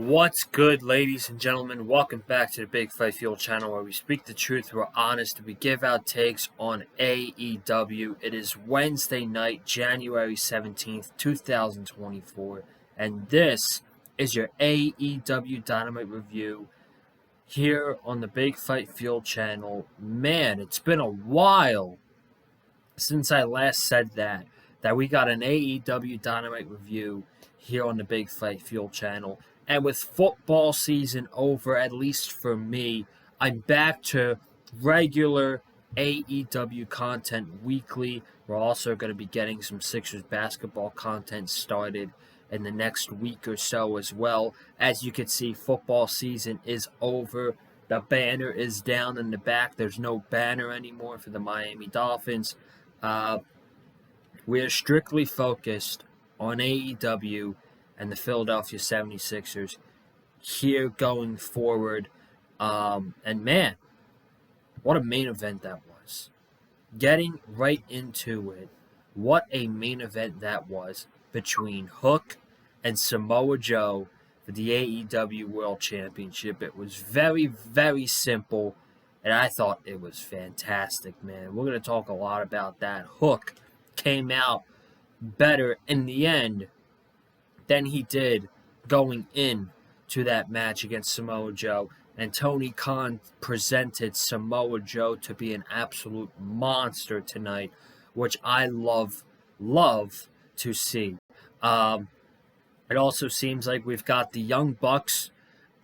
What's good, ladies and gentlemen? Welcome back to the Big Fight Fuel channel, where we speak the truth, we're honest, we give out takes on AEW. It is Wednesday night, January 17th, 2024, and this is your AEW Dynamite review here on the Big Fight Fuel channel. Man, it's been a while since I last said that we got an AEW Dynamite review here on the Big Fight Fuel channel. And with football season over, at least for me, I'm back to regular AEW content weekly. We're also going to be getting some Sixers basketball content started in the next week or so as well. As you can see, football season is over. The banner is down in the back. There's no banner anymore for the Miami Dolphins. We're strictly focused on AEW and the Philadelphia 76ers here going forward. And man, what a main event that was. Getting right into it, what a main event that was between Hook and Samoa Joe for the AEW World Championship. It was very, very simple, and I thought it was fantastic, man. We're going to talk a lot about that. Hook came out better in the end than he did going in to that match against Samoa Joe. And Tony Khan presented Samoa Joe to be an absolute monster tonight, which I love to see. It also seems like we've got the Young Bucks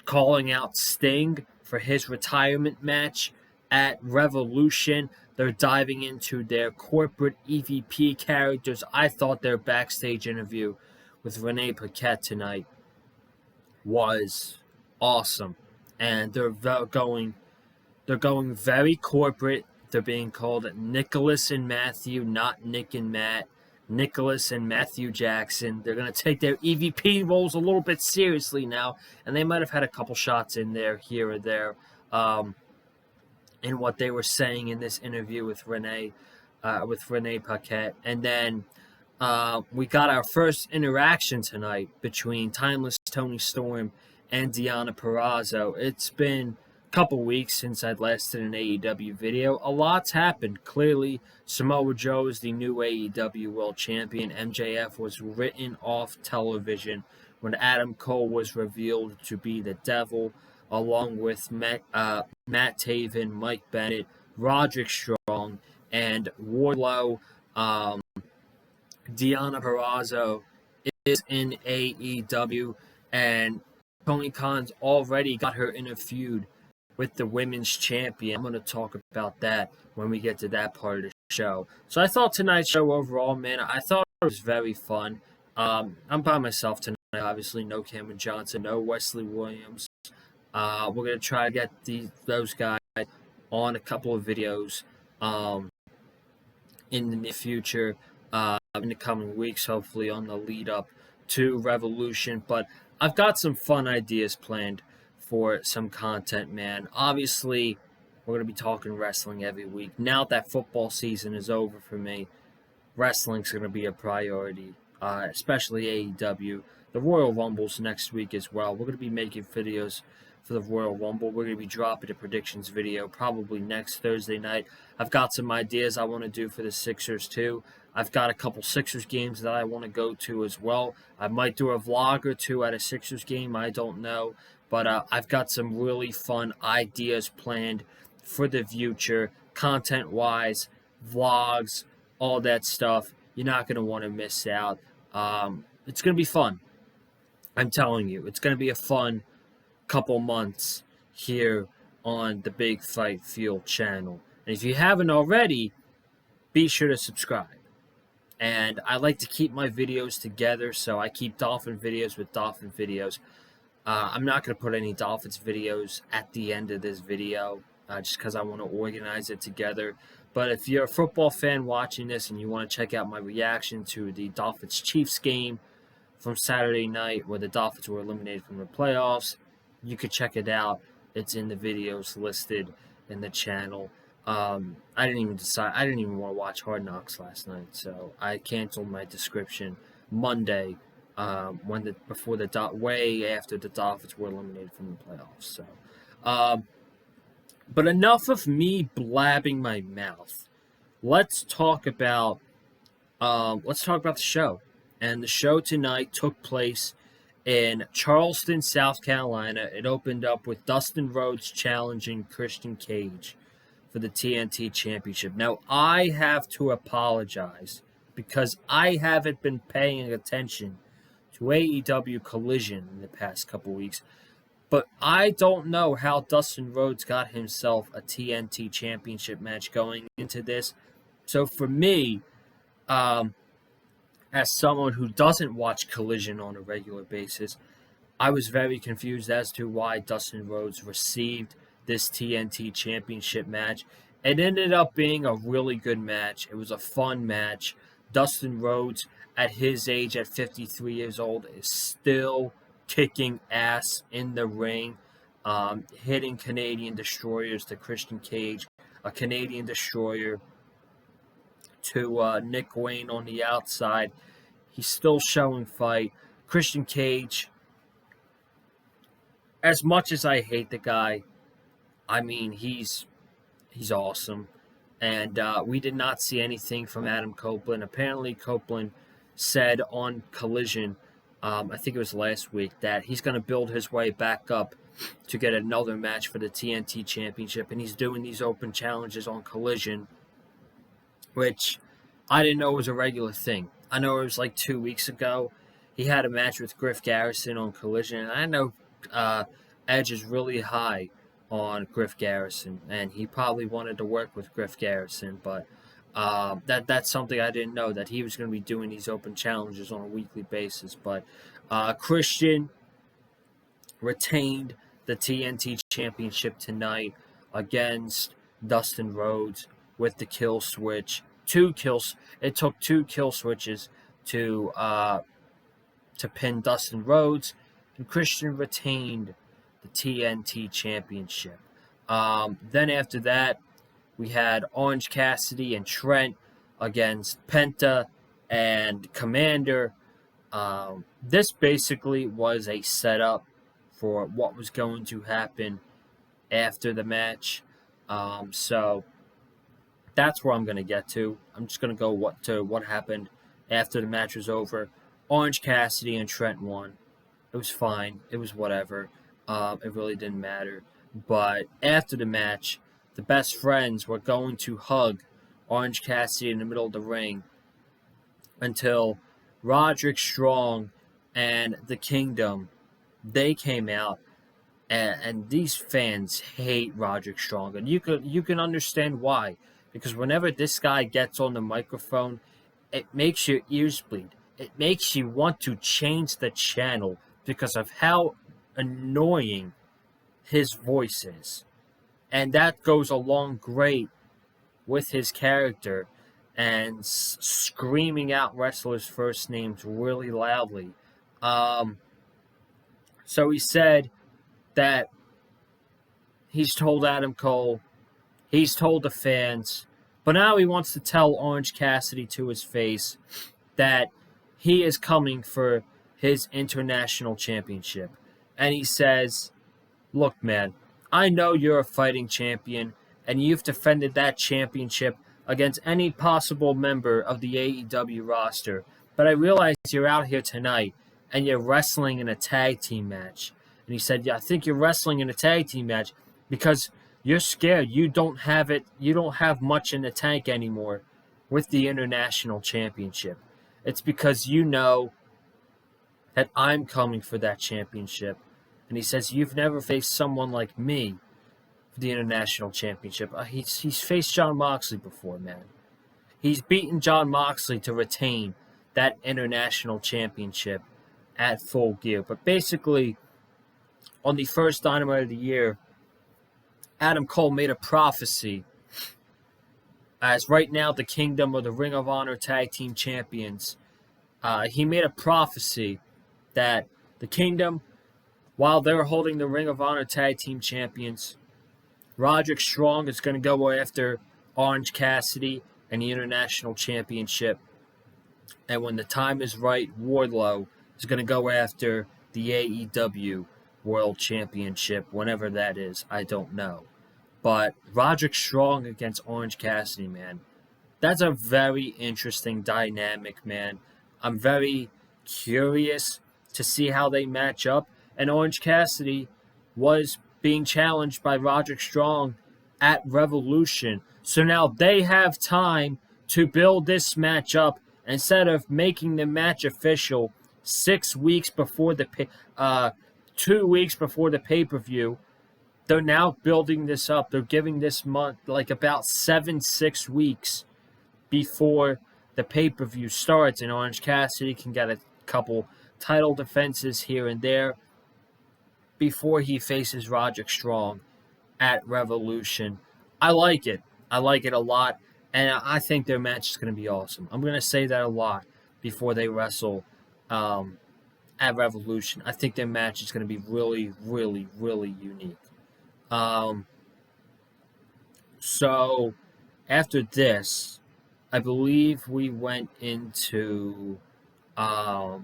calling out Sting for his retirement match at Revolution. They're diving into their corporate EVP characters. I thought their backstage interview with Renee Paquette tonight was awesome, and they're going very corporate. They're being called Nicholas and Matthew, not Nick and Matt. Nicholas and Matthew Jackson. They're going to take their EVP roles a little bit seriously now, and they might have had a couple shots in there here or there in what they were saying in this interview with Renee Paquette. And then we got our first interaction tonight between Timeless Tony Storm and Deonna Purrazzo. It's been a couple weeks since I'd last did an AEW video. A lot's happened. Clearly, Samoa Joe is the new AEW World Champion. MJF was written off television when Adam Cole was revealed to be the devil, along with Matt Taven, Mike Bennett, Roderick Strong, and Wardlow. Deonna Purrazzo is in AEW, and Tony Khan's already got her in a feud with the women's champion. I'm going to talk about that when we get to that part of the show. So I thought tonight's show overall, man, I thought it was very fun. I'm by myself tonight, obviously. No Cameron Johnson, no Wesley Williams. We're going to try to get those guys on a couple of videos in the near future. In the coming weeks, hopefully on the lead up to Revolution. But I've got some fun ideas planned for some content, man. Obviously, we're going to be talking wrestling every week. Now that football season is over for me, wrestling's going to be a priority, especially AEW. The Royal Rumble's next week as well. We're going to be making videos for the Royal Rumble. We're going to be dropping a predictions video probably next Thursday night. I've got some ideas I want to do for the Sixers too. I've got a couple Sixers games that I want to go to as well. I might do a vlog or two at a Sixers game. I don't know. But I've got some really fun ideas planned for the future, content-wise, vlogs, all that stuff. You're not going to want to miss out. It's going to be fun. I'm telling you. It's going to be a fun couple months here on the Big Fight Fuel channel. And if you haven't already, be sure to subscribe. And I like to keep my videos together, so I keep Dolphin videos with Dolphin videos. I'm not going to put any Dolphins videos at the end of this video, just because I want to organize it together. But if you're a football fan watching this and you want to check out my reaction to the Dolphins-Chiefs game from Saturday night, where the Dolphins were eliminated from the playoffs, you could check it out. It's in the videos listed in the channel. I didn't even want to watch Hard Knocks last night, so I canceled my subscription Monday before the way after the Dolphins were eliminated from the playoffs. So, um, but enough of me blabbing my mouth. Let's talk about the show. And the show tonight took place in Charleston, South Carolina. It opened up with Dustin Rhodes challenging Christian Cage for the TNT Championship. Now, I have to apologize because I haven't been paying attention to AEW Collision in the past couple weeks. But I don't know how Dustin Rhodes got himself a TNT Championship match going into this. So for me, as someone who doesn't watch Collision on a regular basis, I was very confused as to why Dustin Rhodes received this TNT Championship match. It ended up being a really good match. It was a fun match. Dustin Rhodes, at his age, at 53 years old, is still kicking ass in the ring, hitting Canadian destroyers to Christian Cage, a Canadian destroyer to Nick Wayne on the outside. He's still showing fight. Christian Cage, as much as I hate the guy, I mean, he's awesome. And we did not see anything from Adam Copeland. Apparently, Copeland said on Collision, I think it was last week, that he's going to build his way back up to get another match for the TNT Championship. And he's doing these open challenges on Collision, which I didn't know was a regular thing. I know it was like 2 weeks ago. He had a match with Griff Garrison on Collision. And I know Edge is really high on Griff Garrison, and he probably wanted to work with Griff Garrison, but that's something I didn't know, that he was going to be doing these open challenges on a weekly basis. But Christian retained the TNT Championship tonight against Dustin Rhodes with the kill switch. It took two kill switches to pin Dustin Rhodes, and Christian retained the TNT Championship. Then after that, we had Orange Cassidy and Trent against Penta and Commander. This basically was a setup for what was going to happen after the match. So that's where I'm going to get to. I'm just going to go what happened after the match was over. Orange Cassidy and Trent won. It was fine. It was whatever. It really didn't matter. But after the match, the best friends were going to hug Orange Cassidy in the middle of the ring until Roderick Strong and the Kingdom, they came out, and these fans hate Roderick Strong, and you can understand why, because whenever this guy gets on the microphone, it makes your ears bleed. It makes you want to change the channel because of how annoying his voice is. And that goes along great with his character and screaming out wrestlers' first names really loudly. So he said that he's told Adam Cole, he's told the fans, but now he wants to tell Orange Cassidy to his face that he is coming for his international championship. And he says, look, man, I know you're a fighting champion, and you've defended that championship against any possible member of the AEW roster, but I realize you're out here tonight, and you're wrestling in a tag team match. And he said, yeah, I think you're wrestling in a tag team match because you're scared. You don't have much in the tank anymore with the international championship. It's because you know that I'm coming for that championship. And he says, you've never faced someone like me for the international championship. He's faced Jon Moxley before, man. He's beaten Jon Moxley to retain that international championship at Full Gear. But basically, on the first Dynamite of the year, Adam Cole made a prophecy, as right now the Kingdom or the Ring of Honor Tag Team Champions. He made a prophecy that the Kingdom, while they're holding the Ring of Honor Tag Team Champions, Roderick Strong is going to go after Orange Cassidy and the International Championship. And when the time is right, Wardlow is going to go after the AEW World Championship, whenever that is. I don't know. But Roderick Strong against Orange Cassidy, man. That's a very interesting dynamic, man. I'm very curious to see how they match up. And Orange Cassidy was being challenged by Roderick Strong at Revolution. So now they have time to build this match up instead of making the match official 6 weeks before the 2 weeks before the pay-per-view. They're now building this up. They're giving this month like about 6 weeks before the pay-per-view starts, and Orange Cassidy can get a couple title defenses here and there before he faces Roderick Strong at Revolution. I like it. I like it a lot, and I think their match is going to be awesome. I'm going to say that a lot before they wrestle at Revolution. I think their match is going to be really, really, really unique. So after this, I believe we went into, I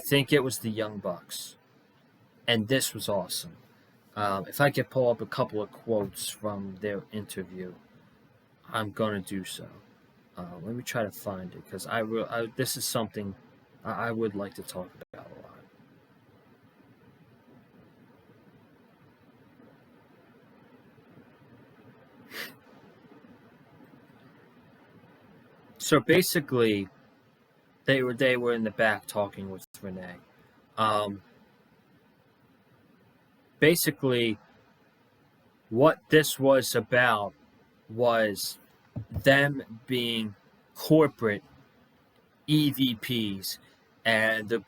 think it was the Young Bucks, and this was awesome. If I could pull up a couple of quotes from their interview, I'm gonna do so. Let me try to find it because this is something I would like to talk about a lot. So basically, they were in the back talking with Renee. Basically, what this was about was them being corporate EVPs, and they're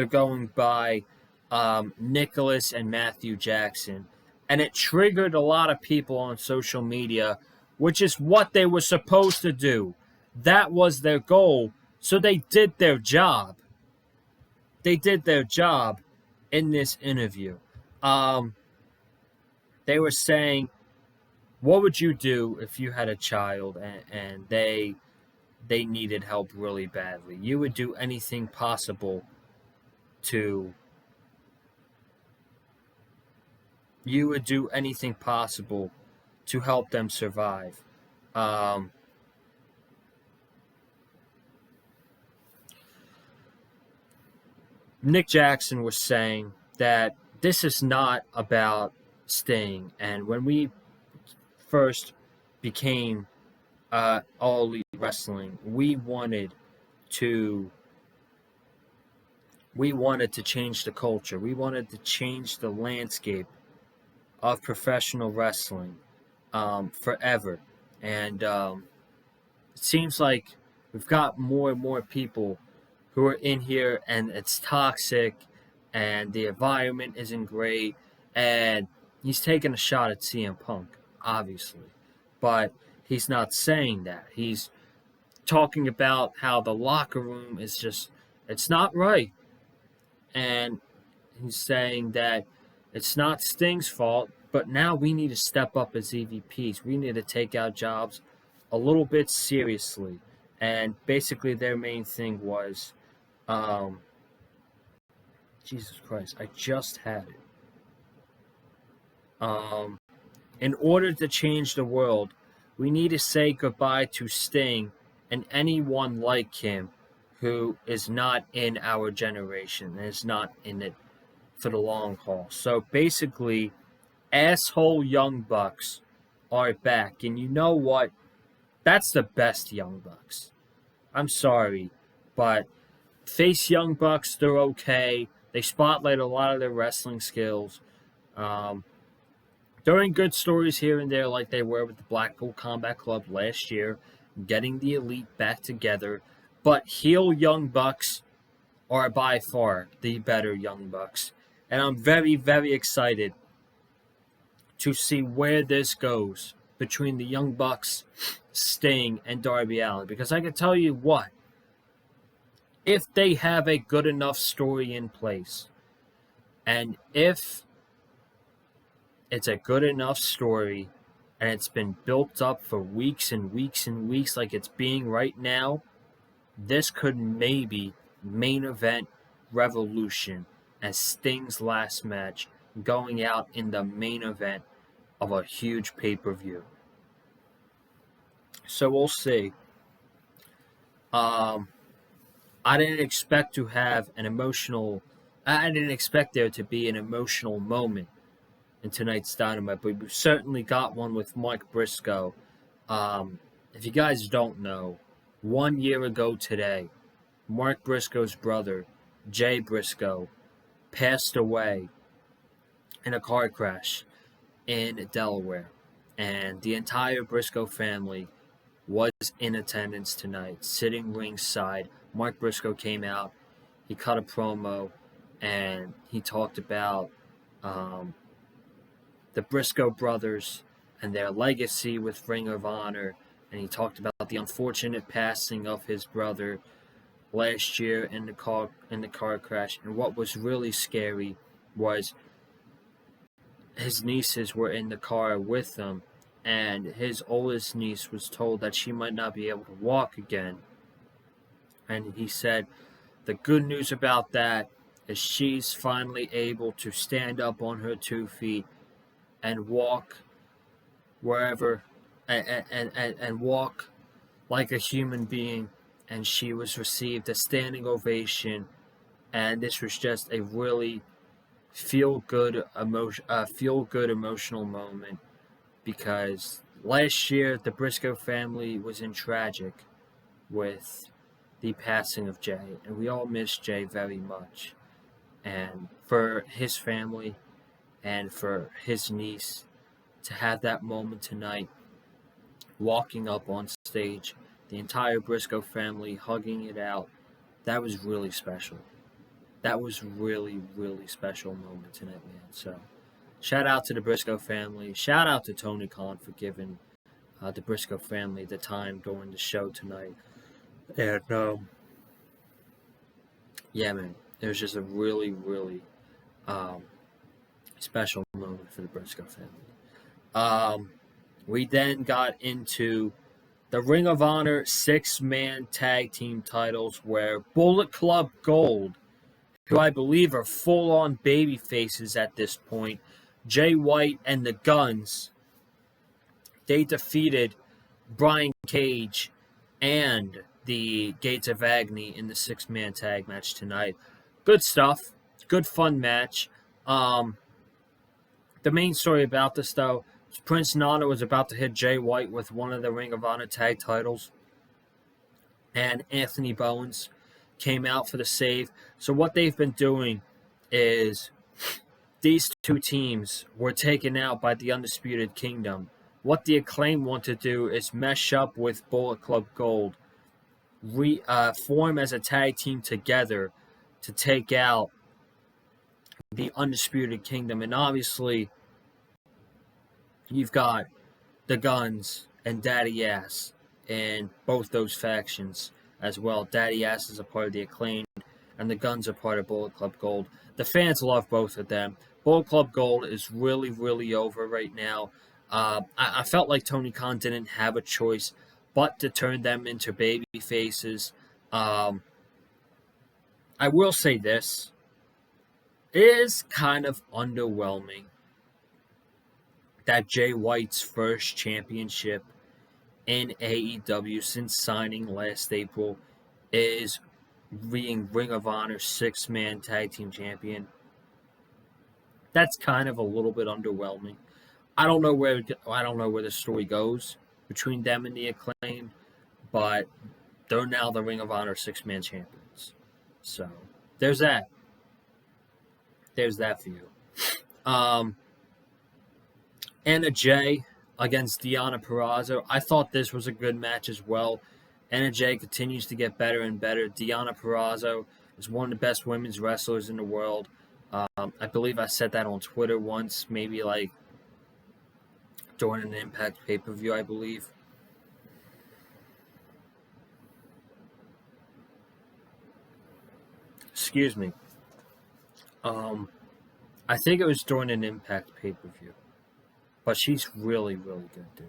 going by Nicholas and Matthew Jackson, and it triggered a lot of people on social media, which is what they were supposed to do. That was their goal, so they did their job. They did their job in this interview. They were saying, what would you do if you had a child and they needed help really badly? You would do anything possible to help them survive. Nick Jackson was saying that this is not about Sting, and when we first became All Elite Wrestling, we wanted to change the culture. We wanted to change the landscape of professional wrestling forever. And it seems like we've got more and more people who are in here, and it's toxic, and the environment isn't great, and he's taking a shot at CM Punk, obviously. But he's not saying that. He's talking about how the locker room is just, it's not right. And he's saying that it's not Sting's fault, but now we need to step up as EVPs. We need to take our jobs a little bit seriously. And basically their main thing was, Jesus Christ, I just had it. In order to change the world, we need to say goodbye to Sting and anyone like him who is not in our generation and is not in it for the long haul. So basically, asshole Young Bucks are back. And you know what? That's the best Young Bucks. I'm sorry, but face Young Bucks, they're okay. They spotlight a lot of their wrestling skills. They're in good stories here and there, like they were with the Blackpool Combat Club last year, getting the Elite back together. But heel Young Bucks are by far the better Young Bucks. And I'm very, very excited to see where this goes between the Young Bucks, Sting, and Darby Allin. Because I can tell you what, if they have a good enough story in place, and if it's a good enough story, and it's been built up for weeks and weeks and weeks like it's being right now, this could maybe main event Revolution as Sting's last match going out in the main event of a huge pay-per-view. So we'll see. I didn't expect to have an emotional. I didn't expect there to be an emotional moment in tonight's Dynamite, but we certainly got one with Mike Briscoe. If you guys don't know, 1 year ago today, Mark Briscoe's brother, Jay Briscoe, passed away in a car crash in Delaware, and the entire Briscoe family was in attendance tonight, sitting ringside. Mark Briscoe came out, he cut a promo, and he talked about the Briscoe brothers and their legacy with Ring of Honor, and he talked about the unfortunate passing of his brother last year in the car crash. And what was really scary was his nieces were in the car with him, and his oldest niece was told that she might not be able to walk again. And he said the good news about that is she's finally able to stand up on her 2 feet and walk wherever and walk like a human being. And she was received a standing ovation, and this was just a really feel good emotional moment, because last year the Briscoe family was in tragic with the passing of Jay, and we all miss Jay very much. And for his family and for his niece to have that moment tonight, walking up on stage, the entire Briscoe family hugging it out, that was really special. That was really, really special moment tonight, man. So, shout out to the Briscoe family. Shout out to Tony Khan for giving the Briscoe family the time during the show tonight. And, yeah, man, it was just a really, really special moment for the Briscoe family. We then got into the Ring of Honor 6-man tag team titles, where Bullet Club Gold, who I believe are full-on baby faces at this point, Jay White and the Guns, they defeated Brian Cage and the Gates of Agony in the 6-man tag match tonight. Good stuff. Good fun match. The main story about this, though, is Prince Nana was about to hit Jay White with one of the Ring of Honor tag titles, and Anthony Bowens came out for the save. So what they've been doing is these two teams were taken out by the Undisputed Kingdom. What the Acclaim want to do is mesh up with Bullet Club Gold, form as a tag team together to take out the Undisputed Kingdom. And obviously, you've got the Guns and Daddy Ass in both those factions as well. Daddy Ass is a part of the Acclaim, and the Guns are part of Bullet Club Gold. The fans love both of them. Bullet Club Gold is really, really over right now. I felt like Tony Khan didn't have a choice but to turn them into baby faces. I will say this. It is kind of underwhelming that Jay White's first championship in AEW since signing last April is being Ring of Honor 6-man tag team champion. That's kind of a little bit underwhelming. I don't know where the story goes between them and the Acclaim, but they're now the Ring of Honor 6-man champions. So there's that. There's that for you. Anna Jay against Deonna Purrazzo. I thought this was a good match as well. Anna Jay continues to get better and better. Deonna Purrazzo is one of the best women's wrestlers in the world. I believe I said that on Twitter once, maybe like during an Impact pay-per-view, I believe. Excuse me. I think it was during an Impact pay-per-view. But she's really, really good, dude.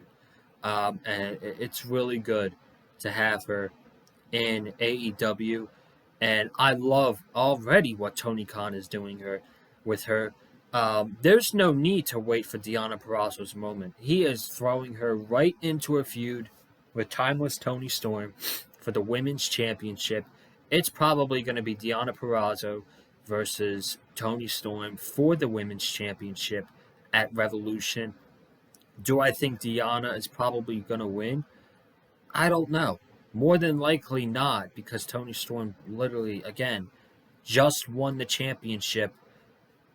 And it's really good to have her in AEW, and I love already what Tony Khan is doing with her. There's no need to wait for Deonna Purrazzo's moment. He is throwing her right into a feud with Timeless Tony Storm for the Women's Championship. It's probably going to be Deonna Purrazzo versus Tony Storm for the Women's Championship at Revolution. Do I think Deonna is probably going to win? I don't know. More than likely not, because Tony Storm literally, again, just won the championship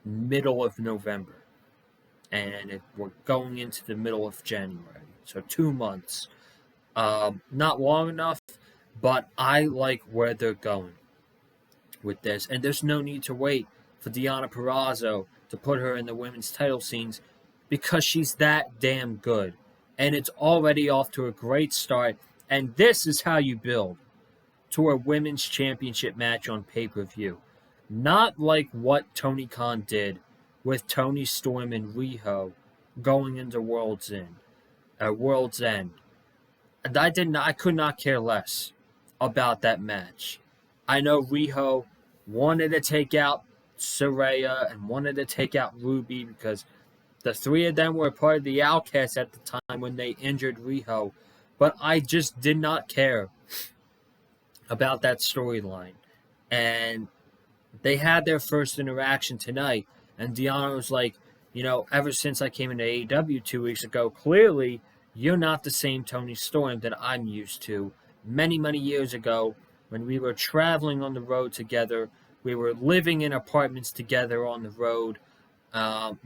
middle of November. And we're going into the middle of January. So 2 months. Not long enough, but I like where they're going with this. And there's no need to wait for Deonna Purrazzo to put her in the women's title scenes because she's that damn good. And it's already off to a great start. And this is how you build to a women's championship match on pay-per-view. Not like what Tony Khan did with Toni Storm and Riho going into World's End. And I could not care less about that match. I know Riho wanted to take out Saraya and wanted to take out Ruby because the three of them were part of the Outcasts at the time when they injured Riho. But I just did not care about that storyline. And they had their first interaction tonight. And Deonna was like, ever since I came into AEW 2 weeks ago, clearly you're not the same Toni Storm that I'm used to. Many, many years ago, when we were traveling on the road together, we were living in apartments together on the road.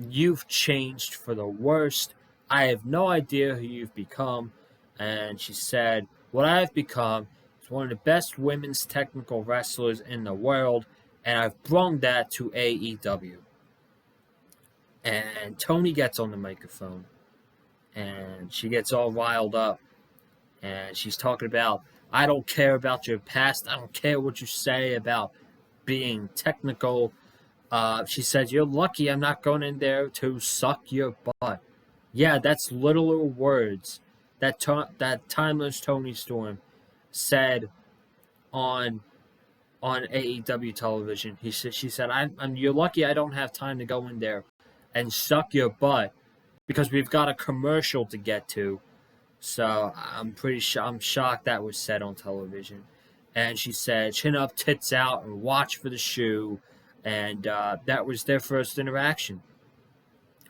You've changed for the worst. I have no idea who you've become. And she said, what I have become is one of the best women's technical wrestlers in the world, and I've brought that to AEW. And Tony gets on the microphone, and she gets all riled up, and she's talking about, I don't care about your past, I don't care what you say about being technical. She says, you're lucky I'm not going in there to suck your butt. Yeah, that's literal words that Timeless Toni Storm said on AEW television. She said, you're lucky I don't have time to go in there and suck your butt because we've got a commercial to get to. So I'm shocked that was said on television. And she said, chin up, tits out, and watch for the shoe. And that was their first interaction.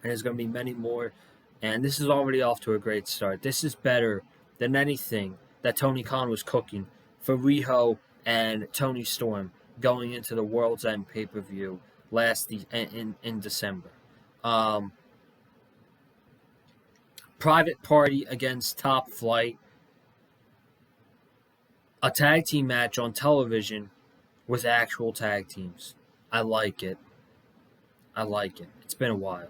And there's going to be many more. And this is already off to a great start. This is better than anything that Tony Khan was cooking for Riho and Toni Storm going into the World's End pay-per-view in December. Private Party against Top Flight. A tag team match on television with actual tag teams. I like it. It's been a while.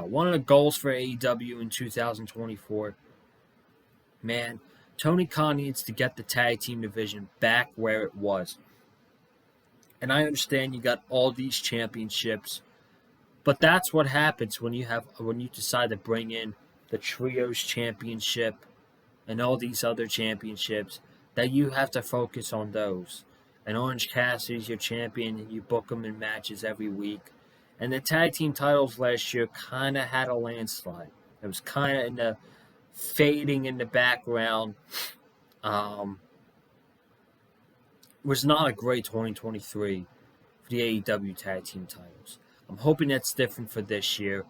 One of the goals for AEW in 2024, man, Tony Khan needs to get the tag team division back where it was. And I understand you got all these championships, but that's what happens when you decide to bring in the Trios Championship and all these other championships, that you have to focus on those. And Orange Cassidy's your champion, and you book them in matches every week. And the tag team titles last year kind of had a landslide. It was kind of fading in the background. Was not a great 2023 for the AEW tag team titles. I'm hoping that's different for this year.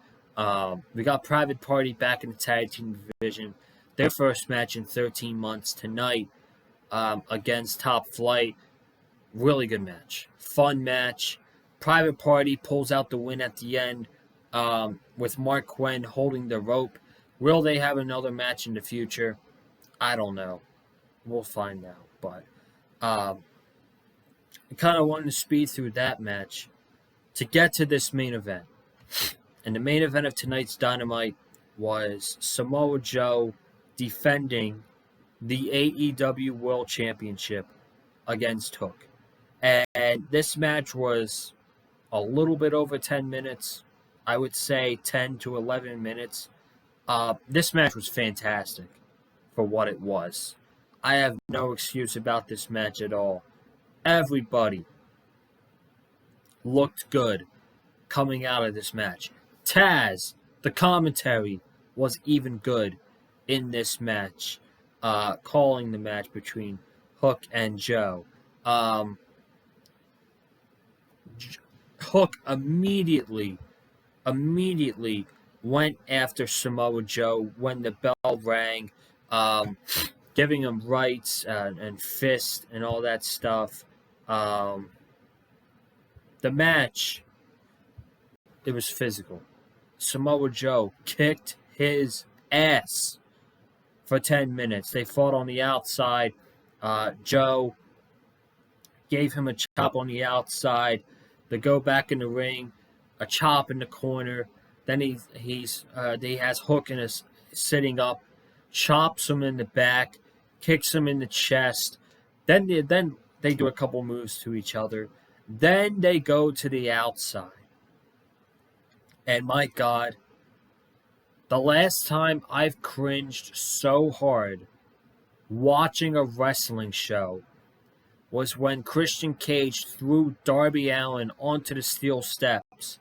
We got Private Party back in the tag team division. Their first match in 13 months tonight against Top Flight. Really good match. Fun match. Private Party pulls out the win at the end with Mark Quinn holding the rope. Will they have another match in the future? I don't know. We'll find out. But I kind of wanted to speed through that match to get to this main event. And the main event of tonight's Dynamite was Samoa Joe defending the AEW World Championship against Hook. And this match was a little bit over 10 minutes. I would say 10 to 11 minutes. This match was fantastic for what it was. I have no excuse about this match at all. Everybody looked good coming out of this match. Taz, the commentary, was even good in this match, calling the match between Hook and Joe. Hook immediately went after Samoa Joe when the bell rang, giving him rights and fists and all that stuff. The match, it was physical. Samoa Joe kicked his ass for 10 minutes. They fought on the outside. Joe gave him a chop on the outside. They go back in the ring, a chop in the corner. Then he has Hook in his sitting up, chops him in the back, kicks him in the chest. Then they do a couple moves to each other. Then they go to the outside. And my God, the last time I've cringed so hard watching a wrestling show was when Christian Cage threw Darby Allin onto the steel steps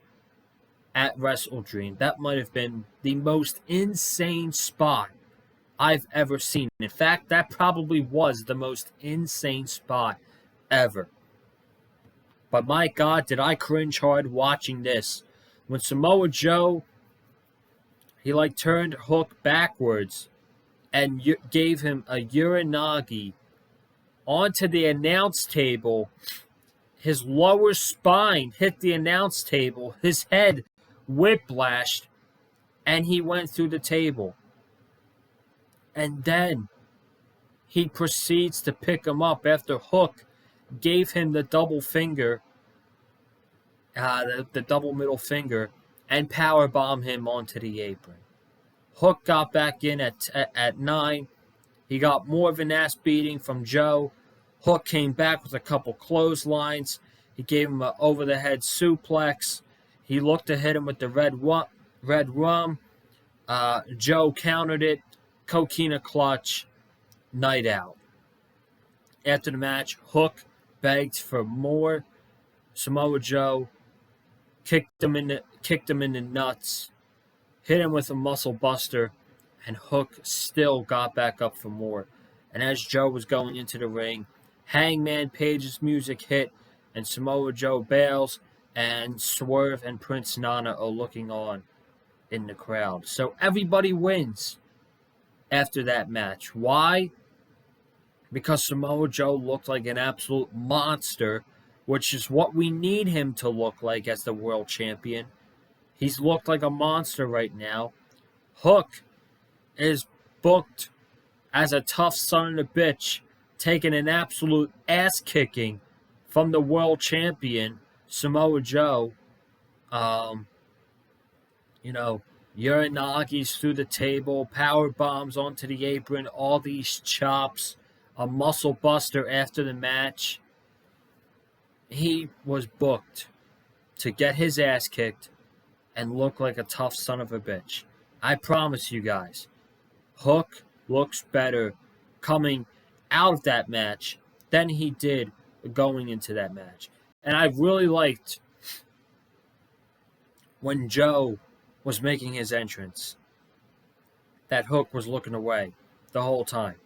at WrestleDream. That might have been the most insane spot I've ever seen. In fact, that probably was the most insane spot ever. But my God, did I cringe hard watching this. When Samoa Joe, he turned Hook backwards and gave him a Uranagi onto the announce table. His lower spine hit the announce table. His head whiplashed, and he went through the table. And then he proceeds to pick him up after Hook gave him the double finger, the double middle finger, and powerbomb him onto the apron. Hook got back in at 9. He got more of an ass beating from Joe. Hook came back with a couple clotheslines. He gave him an over-the-head suplex. He looked to hit him with the red rum. Joe countered it. Coquina clutch. Night out. After the match, Hook begged for more. Samoa Joe kicked him in the nuts, hit him with a muscle buster, and Hook still got back up for more. And as Joe was going into the ring, Hangman Page's music hit, and Samoa Joe bails, and Swerve and Prince Nana are looking on in the crowd. So everybody wins after that match. Why? Because Samoa Joe looked like an absolute monster, which is what we need him to look like as the world champion. He's looked like a monster right now. Hook is booked as a tough son of a bitch, taking an absolute ass kicking from the world champion, Samoa Joe. Uranagis through the table, power bombs onto the apron, all these chops, a muscle buster after the match. He was booked to get his ass kicked and look like a tough son of a bitch. I promise you guys, Hook looks better coming out of that match than he did going into that match. And I really liked when Joe was making his entrance that Hook was looking away the whole time.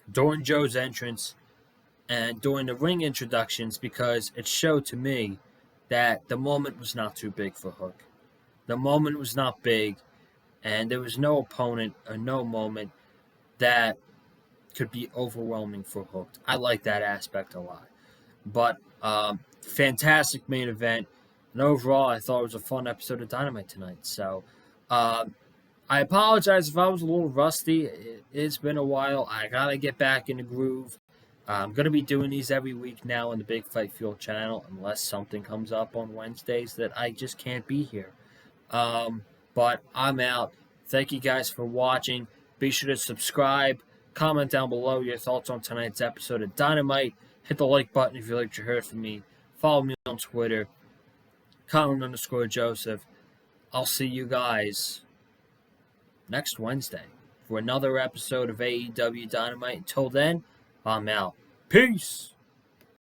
During Joe's entrance and during the ring introductions, because it showed to me that the moment was not too big for Hook. The moment was not big, and there was no opponent or no moment that could be overwhelming for Hook. I like that aspect a lot. But fantastic main event, and overall, I thought it was a fun episode of Dynamite tonight. So, I apologize if I was a little rusty. It's been a while. I gotta get back in the groove. I'm going to be doing these every week now on the Big Fight Fuel channel, unless something comes up on Wednesdays that I just can't be here. But I'm out. Thank you guys for watching. Be sure to subscribe. Comment down below your thoughts on tonight's episode of Dynamite. Hit the like button if you liked what you heard from me. Follow me on Twitter. Colin_Joseph. I'll see you guys next Wednesday for for another episode of AEW Dynamite. Until then, I'm out. Peace!